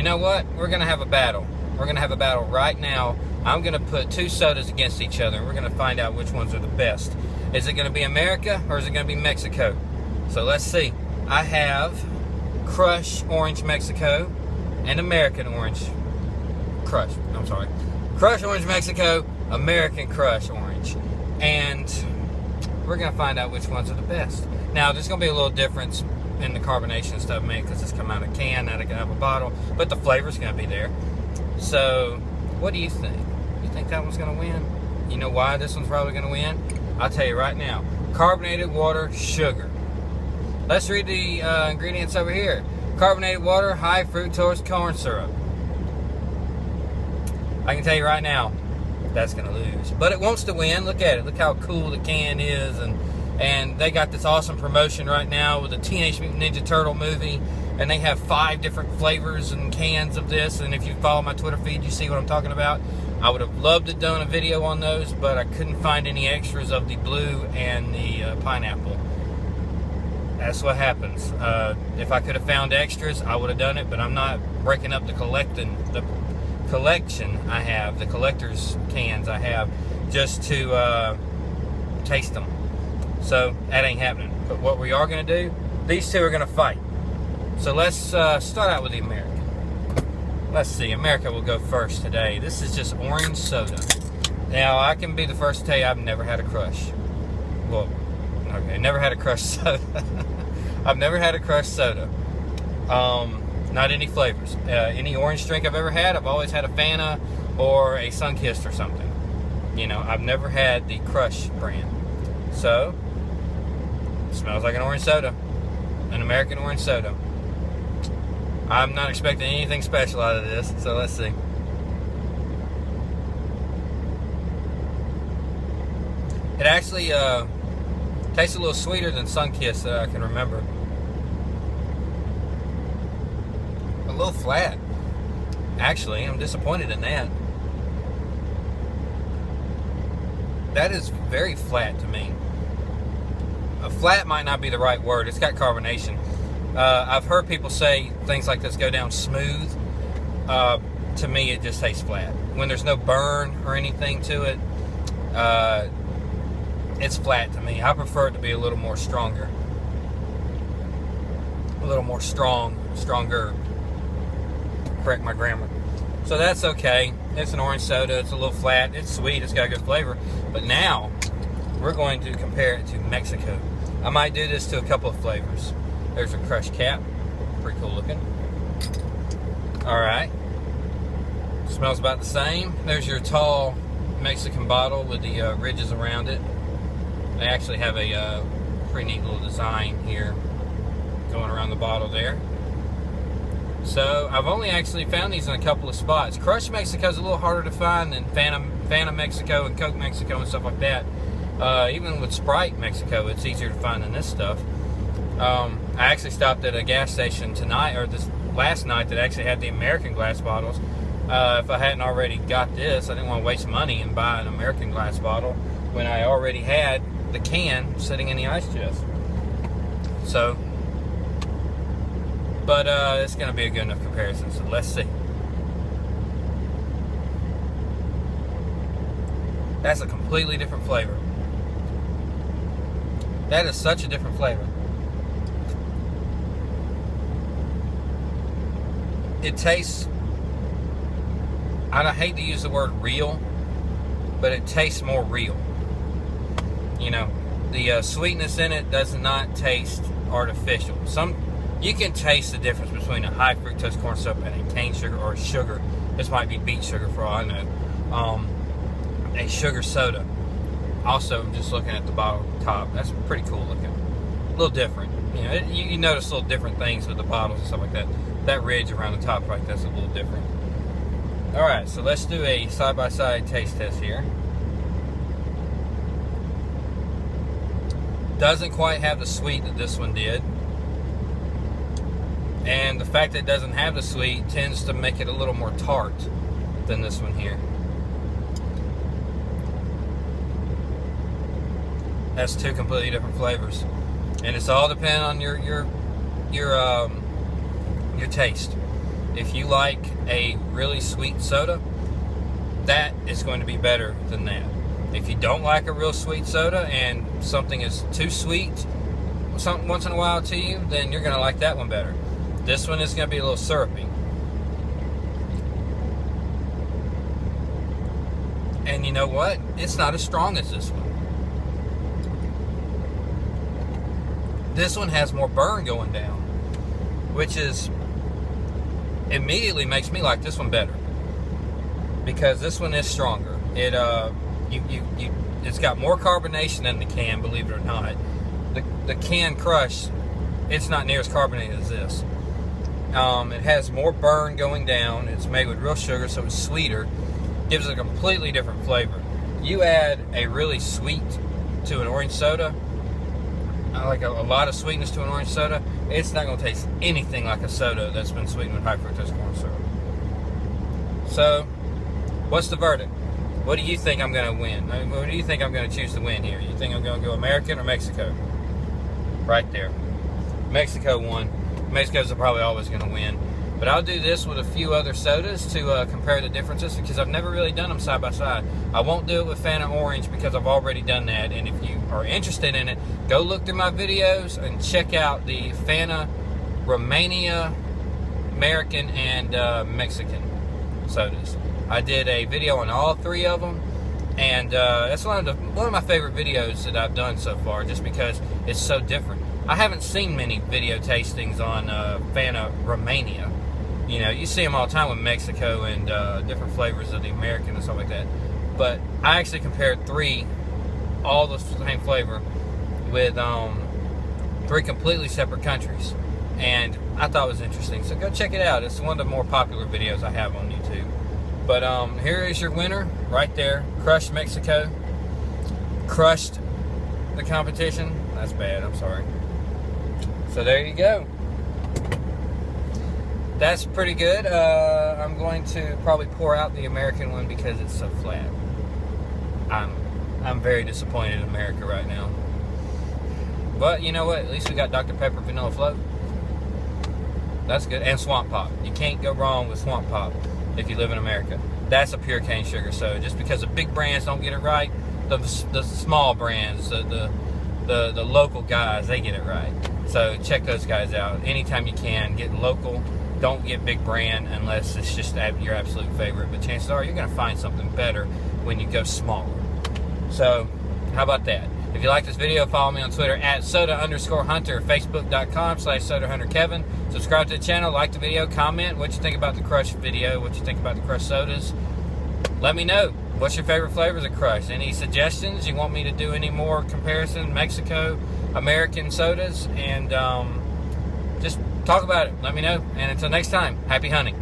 You know what? We're going to have a battle. We're going to have a battle right now. I'm going to put two sodas against each other, and we're going to find out which ones are the best. Is it going to be America, or is it going to be Mexico? So let's see. I have Crush Orange Mexico and American Orange Crush. I'm sorry. Crush Orange Mexico, American Crush Orange. And we're going to find out which ones are the best. Now, there's going to be a little difference in the carbonation stuff made because it's come out of a can, not out of a bottle, but the flavor's going to be there. So, what do you think? You think that one's going to win? You know why this one's probably going to win? I'll tell you right now. Carbonated water, sugar. Let's read the ingredients over here. Carbonated water, high fructose corn syrup. I can tell you right now, that's going to lose. But it wants to win. Look at it. Look how cool the can is. And they got this awesome promotion right now with the Teenage Mutant Ninja Turtle movie. And they have 5 different flavors and cans of this. And if you follow my Twitter feed, you see what I'm talking about. I would have loved to have done a video on those, but I couldn't find any extras of the blue and the pineapple. That's what happens. If I could have found extras, I would have done it, but I'm not breaking up the collection I have, the collector's cans I have, just to taste them. So that ain't happening. But what we are going to do, these two are going to fight. So let's start out with the American. Let's see, America will go first today. This is just orange soda. Now, I can be the first to tell you I've never had a Crush. Well, okay, never had a Crush soda. I've never had a Crush soda. Not any flavors. Any orange drink I've ever had, I've always had a Fanta or a Sunkist or something. You know, I've never had the Crush brand. So, it smells like an orange soda. An American orange soda. I'm not expecting anything special out of this, so let's see. It actually tastes a little sweeter than Sunkist that I can remember. A little flat. Actually, I'm disappointed in that. That is very flat to me. A flat might not be the right word. It's got carbonation. I've heard people say things like this go down smooth. To me, it just tastes flat. When there's no burn or anything to it, it's flat to me. I prefer it to be a little more stronger. A little more stronger. Correct my grammar. So that's okay. It's an orange soda. It's a little flat. It's sweet. It's got a good flavor. But now, we're going to compare it to Mexico. I might do this to a couple of flavors. There's a Crush cap. Pretty cool looking. Alright. Smells about the same. There's your tall Mexican bottle with the ridges around it. They actually have a pretty neat little design here going around the bottle there. So, I've only actually found these in a couple of spots. Crush Mexico is a little harder to find than Fanta Mexico and Coke Mexico and stuff like that. Even with Sprite Mexico, it's easier to find than this stuff. I actually stopped at a gas station tonight, or this last night, that actually had the American glass bottles. If I hadn't already got this, I didn't want to waste money and buy an American glass bottle when I already had the can sitting in the ice chest. So, but it's going to be a good enough comparison, so let's see. That's a completely different flavor. That is such a different flavor. It tastes, I hate to use the word real, but it tastes more real. You know, the sweetness in it does not taste artificial. You can taste the difference between a high fructose corn syrup and a cane sugar or a sugar. This might be beet sugar for all I know. A sugar soda. Also, just looking at the bottle top, that's pretty cool looking. A little different. You know, you notice little different things with the bottles and stuff like that. That ridge around the top right there's a little different. Alright, so let's do a side-by-side taste test here. Doesn't quite have the sweet that this one did. And the fact that it doesn't have the sweet tends to make it a little more tart than this one here. That's two completely different flavors, and it's all dependent on your taste. if you like a really sweet soda, that is going to be better than that. If you don't like a real sweet soda and something is too sweet once in a while to you, then you're going to like that one better. This one is going to be a little syrupy. And you know what? It's not as strong as this one. This one has more burn going down, which is immediately makes me like this one better, because this one is stronger. It's got more carbonation than the can, believe it or not. The can Crush, it's not near as carbonated as this. It has more burn going down. It's made with real sugar, so it's sweeter. Gives it a completely different flavor. You add a really sweet to an orange soda, like a lot of sweetness to an orange soda, it's not going to taste anything like a soda that's been sweetened with high fructose corn syrup. So, what's the verdict? What do you think I'm going to win? What do you think I'm going to choose to win here? You think I'm going to go American or Mexico? Right there. Mexico won. Mexico's probably always going to win. But I'll do this with a few other sodas to compare the differences, because I've never really done them side by side. I won't do it with Fanta Orange because I've already done that. And if you are interested in it, go look through my videos and check out the Fanta Romania, American, and Mexican sodas. I did a video on all three of them, and that's one of my favorite videos that I've done so far, just because it's so different. I haven't seen many video tastings on Fanta Romania. You know, you see them all the time with Mexico and different flavors of the American and stuff like that. But I actually compared three, all the same flavor, with three completely separate countries. And I thought it was interesting. So go check it out. It's one of the more popular videos I have on YouTube. But here is your winner right there. Crushed Mexico. Crushed the competition. That's bad. I'm sorry. So there you go. That's pretty good. I'm going to probably pour out the American one because it's so flat. I'm very disappointed in America right now. But you know what? At least we got Dr. Pepper Vanilla Float. That's good. And Swamp Pop. You can't go wrong with Swamp Pop if you live in America. That's a pure cane sugar soda. Just because the big brands don't get it right, the small brands, the local guys, they get it right. So check those guys out. Anytime you can, get local. Don't get big brand unless it's just your absolute favorite. But chances are you're going to find something better when you go smaller. So, how about that? If you like this video, follow me on Twitter at @soda_hunter, Facebook.com/SodaHunterKevin. Subscribe to the channel, like the video, comment what you think about the Crush video, what you think about the Crush sodas. Let me know. What's your favorite flavors of Crush? Any suggestions? You want me to do any more comparison, Mexico, American sodas? And just talk about it. Let me know. And until next time, happy hunting.